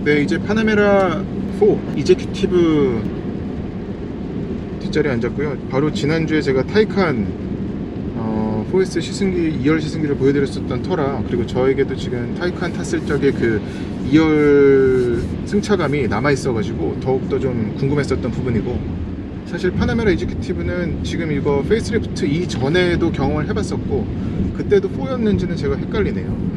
네, 이제 파나메라 4 이제큐티브 뒷자리에 앉았고요. 바로 지난주에 제가 타이칸 4S 시승기 2열 시승기를 보여드렸었던 터라, 그리고 저에게도 지금 타이칸 탔을 적에 그 2열 승차감이 남아있어가지고 더욱더 좀 궁금했었던 부분이고, 사실 파나메라 이제큐티브는 지금 이거 페이스리프트 이전에도 경험을 해봤었고 그때도 4였는지는 제가 헷갈리네요.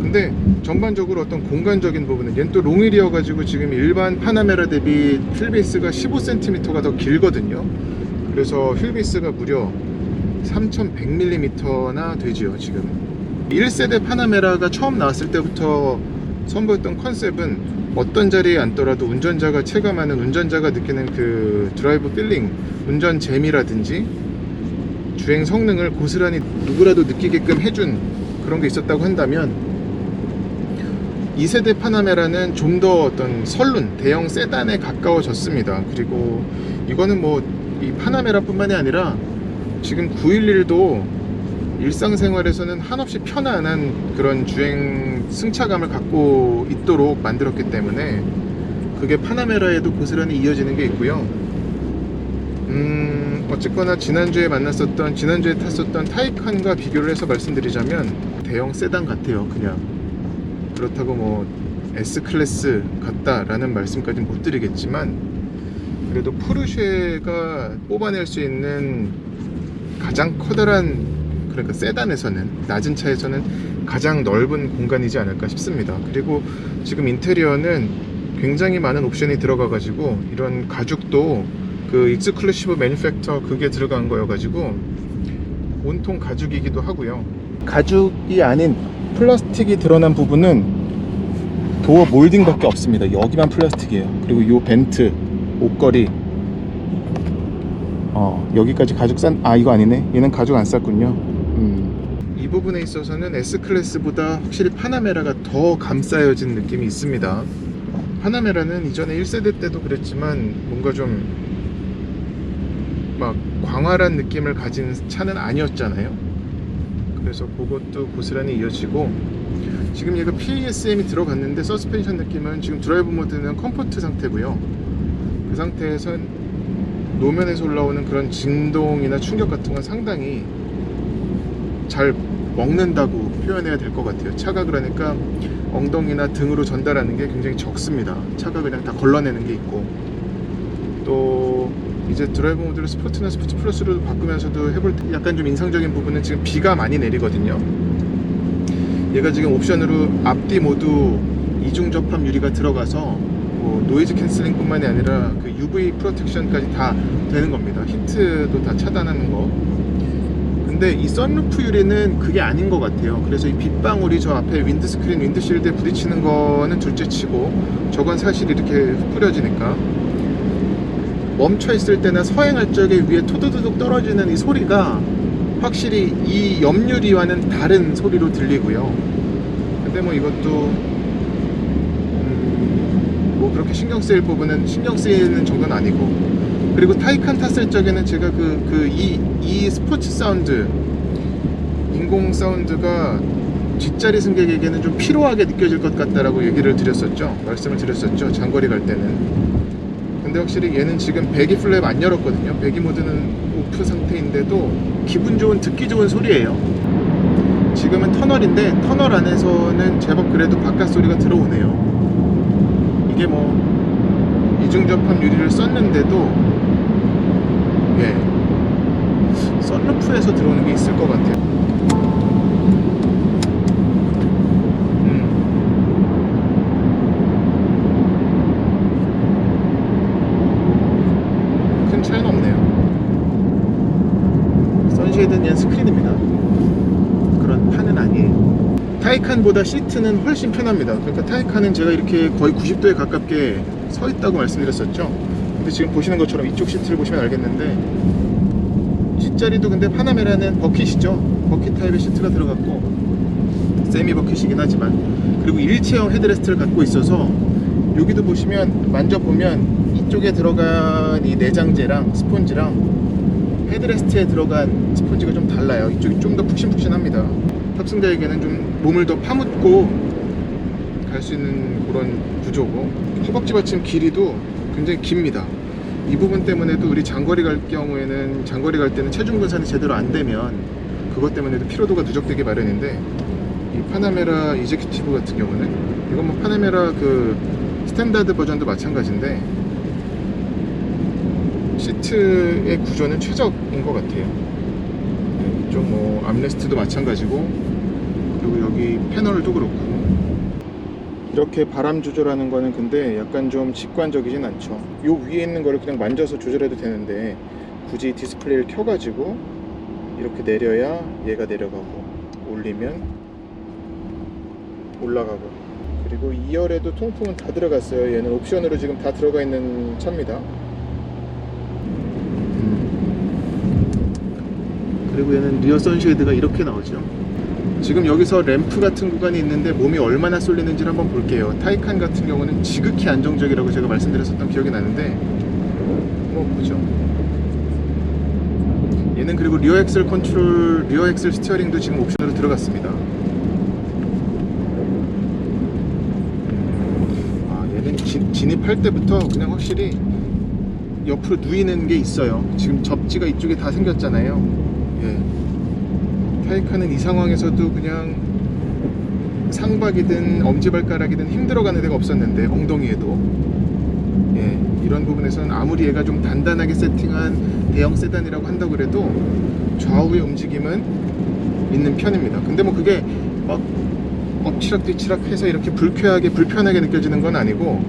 근데 전반적으로 어떤 공간적인 부분은, 얘는 또 롱휠이어가지고 지금 일반 파나메라 대비 휠베이스가 15cm가 더 길거든요. 그래서 휠베이스가 무려 3100mm나 되지요. 지금 1세대 파나메라가 처음 나왔을 때부터 선보였던 컨셉은 어떤 자리에 앉더라도 운전자가 체감하는, 운전자가 느끼는 그 드라이브 필링, 운전 재미라든지 주행 성능을 고스란히 누구라도 느끼게끔 해준 그런 게 있었다고 한다면, 2세대 파나메라는 좀 더 어떤 설룬, 대형 세단에 가까워졌습니다. 그리고 이거는 뭐 이 파나메라 뿐만이 아니라 지금 911도 일상생활에서는 한없이 편안한 그런 주행 승차감을 갖고 있도록 만들었기 때문에 그게 파나메라에도 고스란히 이어지는 게 있고요. 어쨌거나 지난주에 탔었던 타이칸과 비교를 해서 말씀드리자면 대형 세단 같아요. 그냥 그렇다고 뭐 S클래스 같다라는 말씀까지는 못 드리겠지만, 그래도 포르쉐가 뽑아낼 수 있는 가장 커다란, 그러니까 세단에서는, 낮은 차에서는 가장 넓은 공간이지 않을까 싶습니다. 그리고 지금 인테리어는 굉장히 많은 옵션이 들어가 가지고, 이런 가죽도 그 익스클루시브 매니팩처 그게 들어간 거여 가지고 온통 가죽이기도 하고요. 가죽이 아닌 플라스틱이 드러난 부분은 도어 몰딩 밖에 없습니다. 여기만 플라스틱이에요. 그리고 요 벤트, 옷걸이, 여기까지 가죽 이거 아니네. 얘는 가죽 안 쌌군요. 이 부분에 있어서는 S클래스보다 확실히 파나메라가 더 감싸여진 느낌이 있습니다. 파나메라는 이전에 1세대 때도 그랬지만 뭔가 좀 막 광활한 느낌을 가진 차는 아니었잖아요. 그래서 그것도 고스란히 이어지고, 지금 얘가 PASM이 들어갔는데 서스펜션 느낌은 지금 드라이브 모드는 컴포트 상태고요. 그 상태에선 노면에서 올라오는 그런 진동이나 충격 같은 건 상당히 잘 먹는다고 표현해야 될 것 같아요. 차가 그러니까 엉덩이나 등으로 전달하는 게 굉장히 적습니다. 차가 그냥 다 걸러내는 게 있고, 또 이제 드라이브 모드를 스포츠나 스포츠 플러스로 바꾸면서도 해볼 때 약간 좀 인상적인 부분은, 지금 비가 많이 내리거든요. 얘가 지금 옵션으로 앞뒤 모두 이중 접합 유리가 들어가서 뭐 노이즈 캔슬링 뿐만이 아니라 그 UV 프로텍션까지 다 되는 겁니다. 히트도 다 차단하는 거. 근데 이 선루프 유리는 그게 아닌 것 같아요. 그래서 이 빗방울이 저 앞에 윈드스크린, 윈드실드에 부딪히는 거는 둘째 치고, 저건 사실 이렇게 뿌려지니까 멈춰 있을 때나 서행할 적에 위에 토도도둑 떨어지는 이 소리가 확실히 이 옆유리와는 다른 소리로 들리고요. 근데 뭐 이것도 뭐 그렇게 신경 쓰일 부분은 신경 쓰이는 정도는 아니고, 그리고 타이칸 탔을 적에는 제가 이 스포츠 사운드, 인공 사운드가 뒷자리 승객에게는 좀 피로하게 느껴질 것 같다라고 말씀을 드렸었죠, 장거리 갈 때는. 근데 확실히 얘는 지금 배기 플랩 안 열었거든요. 배기 모드는 오프 상태인데도 기분 좋은, 듣기 좋은 소리예요. 지금은 터널인데 터널 안에서는 제법 그래도 바깥 소리가 들어오네요. 이게 뭐 이중접합 유리를 썼는데도 썬루프에서 들어오는 게 있을 것 같아요. 큰 차이는 없네요. 선쉐이드는 얘는 스크린입니다. 그런 판은 아니에요. 타이칸보다 시트는 훨씬 편합니다. 그러니까 타이칸은 제가 이렇게 거의 90도에 가깝게 서 있다고 말씀드렸었죠. 근데 지금 보시는 것처럼 이쪽 시트를 보시면 알겠는데, 뒷자리도 근데 파나메라는 버킷이죠. 버킷 타입의 시트가 들어갔고, 세미 버킷이긴 하지만, 그리고 일체형 헤드레스트를 갖고 있어서 여기도 보시면, 만져보면 이쪽에 들어간 이 내장재랑 스폰지랑 헤드레스트에 들어간 스폰지가 좀 달라요. 이쪽이 좀 더 푹신푹신합니다. 탑승자에게는 좀 몸을 더 파묻고 갈 수 있는 그런 구조고, 허벅지 받침 길이도 굉장히 깁니다. 이 부분 때문에도 우리 장거리 갈 경우에는, 장거리 갈 때는 체중 분산이 제대로 안 되면 그것 때문에도 피로도가 누적되기 마련인데, 이 파나메라 이제큐티브 같은 경우는, 이건 뭐 파나메라 그 스탠다드 버전도 마찬가지인데 시트의 구조는 최적인 것 같아요. 좀 뭐 암레스트도 마찬가지고, 그리고 여기 패널도 그렇고. 이렇게 바람 조절하는 거는 근데 약간 좀 직관적이진 않죠. 요 위에 있는 거를 그냥 만져서 조절해도 되는데 굳이 디스플레이를 켜가지고 이렇게 내려야 얘가 내려가고, 올리면 올라가고. 그리고 2열에도 통풍은 다 들어갔어요. 얘는 옵션으로 지금 다 들어가 있는 차입니다. 그리고 얘는 리어 선쉐이드가 이렇게 나오죠. 지금 여기서 램프 같은 구간이 있는데 몸이 얼마나 쏠리는지를 한번 볼게요. 타이칸 같은 경우는 지극히 안정적이라고 제가 말씀드렸었던 기억이 나는데 한번 보죠. 얘는 그리고 리어 엑셀 컨트롤, 리어 엑셀 스티어링도 지금 옵션으로 들어갔습니다. 얘는 진입할 때부터 그냥 확실히 옆으로 누이는 게 있어요. 지금 접지가 이쪽에 다 생겼잖아요. 예. 타이칸은 이 상황에서도 그냥 상박이든 엄지발가락이든 힘들어가는 데가 없었는데, 엉덩이에도. 예. 이런 부분에서는 아무리 얘가 좀 단단하게 세팅한 대형 세단이라고 한다고 그래도 좌우의 움직임은 있는 편입니다. 근데 뭐 그게 막 엎치락 뒤치락 해서 이렇게 불쾌하게 불편하게 느껴지는 건 아니고,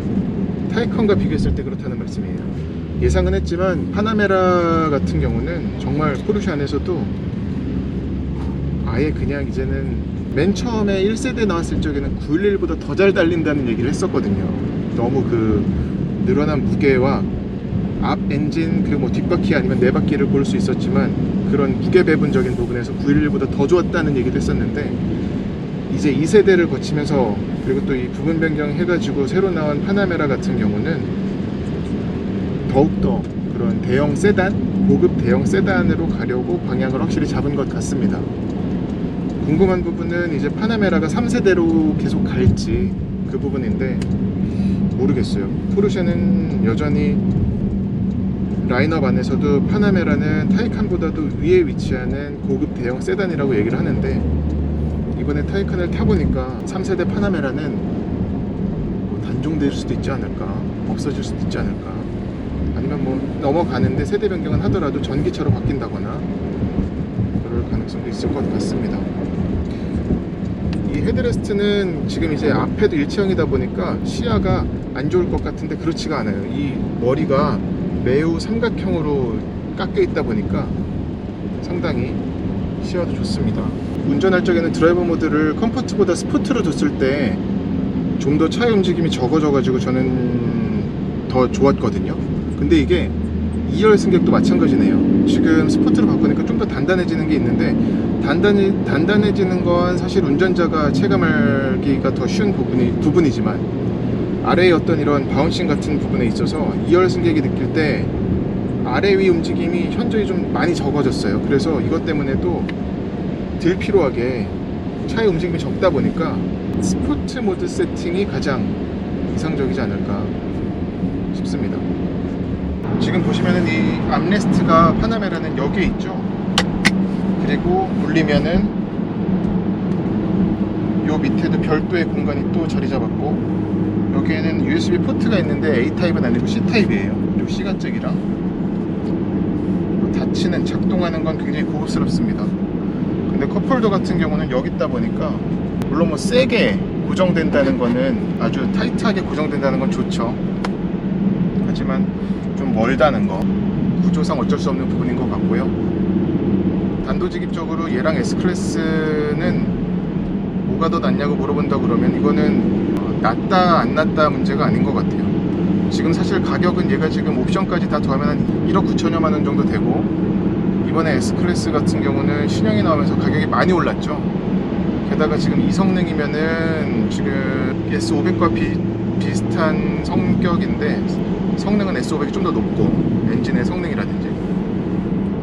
타이칸과 비교했을 때 그렇다는 말씀이에요. 예상은 했지만 파나메라 같은 경우는 정말 포르쉐 안에서도 아예 그냥 이제는, 맨 처음에 1세대 나왔을 적에는 911보다 더 잘 달린다는 얘기를 했었거든요. 너무 그 늘어난 무게와 앞 엔진 그 뭐 뒷바퀴 아니면 네 바퀴를 고를 수 있었지만 그런 무게 배분적인 부분에서 911보다 더 좋았다는 얘기를 했었는데, 이제 2세대를 거치면서, 그리고 또 이 부분 변경 해가지고 새로 나온 파나메라 같은 경우는 더욱더 그런 대형 세단, 고급 대형 세단으로 가려고 방향을 확실히 잡은 것 같습니다. 궁금한 부분은 이제 파나메라가 3세대로 계속 갈지, 그 부분인데 모르겠어요. 포르쉐는 여전히 라인업 안에서도 파나메라는 타이칸보다도 위에 위치하는 고급 대형 세단이라고 얘기를 하는데, 이번에 타이칸을 타보니까 3세대 파나메라는 뭐 단종될 수도 있지 않을까, 없어질 수도 있지 않을까, 아니면 뭐 넘어가는데 세대 변경은 하더라도 전기차로 바뀐다거나 그럴 가능성도 있을 것 같습니다. 이 헤드레스트는 지금 이제 앞에도 일체형이다 보니까 시야가 안 좋을 것 같은데 그렇지가 않아요. 이 머리가 매우 삼각형으로 깎여 있다 보니까 상당히 시야도 좋습니다. 운전할 적에는 드라이버 모드를 컴포트보다 스포트로 뒀을 때 좀 더 차의 움직임이 적어져가지고 저는 더 좋았거든요. 근데 이게 2열 승객도 마찬가지네요. 지금 스포트로 바꾸니까 좀 더 단단해지는 게 있는데, 단단해지는 건 사실 운전자가 체감하기가 더 쉬운 부분이지만 아래의 어떤 이런 바운싱 같은 부분에 있어서 2열 승객이 느낄 때 아래 위 움직임이 현저히 좀 많이 적어졌어요. 그래서 이것 때문에도 덜 피로하게 차의 움직임이 적다 보니까 스포츠 모드 세팅이 가장 이상적이지 않을까 싶습니다. 지금 보시면은 이 암레스트가 파나메라는 여기에 있죠. 그리고 올리면은 요 밑에도 별도의 공간이 또 자리 잡았고, 여기에는 USB 포트가 있는데 A타입은 아니고 C타입이에요. 그리고 시간잭이랑 닫히는, 작동하는 건 굉장히 고급스럽습니다. 근데 컵홀더 같은 경우는 여기 있다 보니까, 물론 뭐 세게 고정된다는 거는, 아주 타이트하게 고정된다는 건 좋죠. 하지만 좀 멀다는 거, 구조상 어쩔 수 없는 부분인 것 같고요. 단도직입적으로 얘랑 S클래스는 뭐가 더 낫냐고 물어본다 그러면 이거는 낫다 안 낫다 문제가 아닌 것 같아요. 지금 사실 가격은 얘가 지금 옵션까지 다 더하면 한 1억 9천여만 원 정도 되고, 이번에 S클래스 같은 경우는 신형이 나오면서 가격이 많이 올랐죠. 게다가 지금 이 성능이면은 지금 S500과 비슷한 성격인데, 성능은 S500이 좀 더 높고, 엔진의 성능이라든지.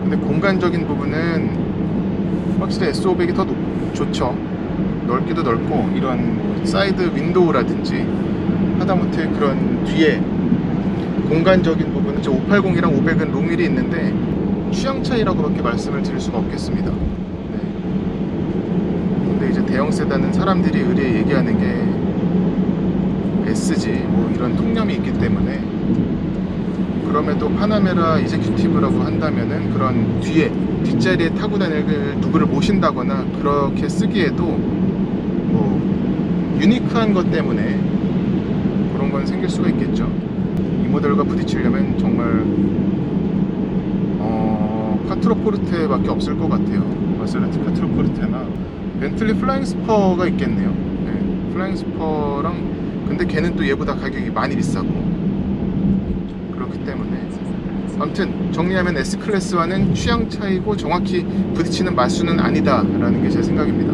근데 공간적인 부분은 확실히 S500이 더 좋죠. 넓기도 넓고 이런 사이드 윈도우라든지 하다못해 그런 뒤에 공간적인 부분은 580이랑 500은 롱휠이 있는데 취향 차이라고밖에 말씀을 드릴 수가 없겠습니다. 네. 근데 이제 대형 세단은 사람들이 의뢰 얘기하는 게 SG 뭐 이런 통념이 있기 때문에, 그럼에도 파나메라 이제큐티브라고 한다면은 그런 뒤에 뒷자리에 타고 다닐 누구를 모신다거나 그렇게 쓰기에도 뭐 유니크한 것 때문에 그런 건 생길 수가 있겠죠. 이 모델과 부딪히려면 정말 콰트로포르테밖에 없을 것 같아요. 마세라티 콰트로포르테나 벤틀리 플라잉 스퍼가 있겠네요. 네, 플라잉 스퍼랑, 근데 걔는 또 얘보다 가격이 많이 비싸고 그렇기 때문에, 아무튼 정리하면 S클래스와는 취향 차이고 정확히 부딪히는 마수는 아니다 라는 게 제 생각입니다.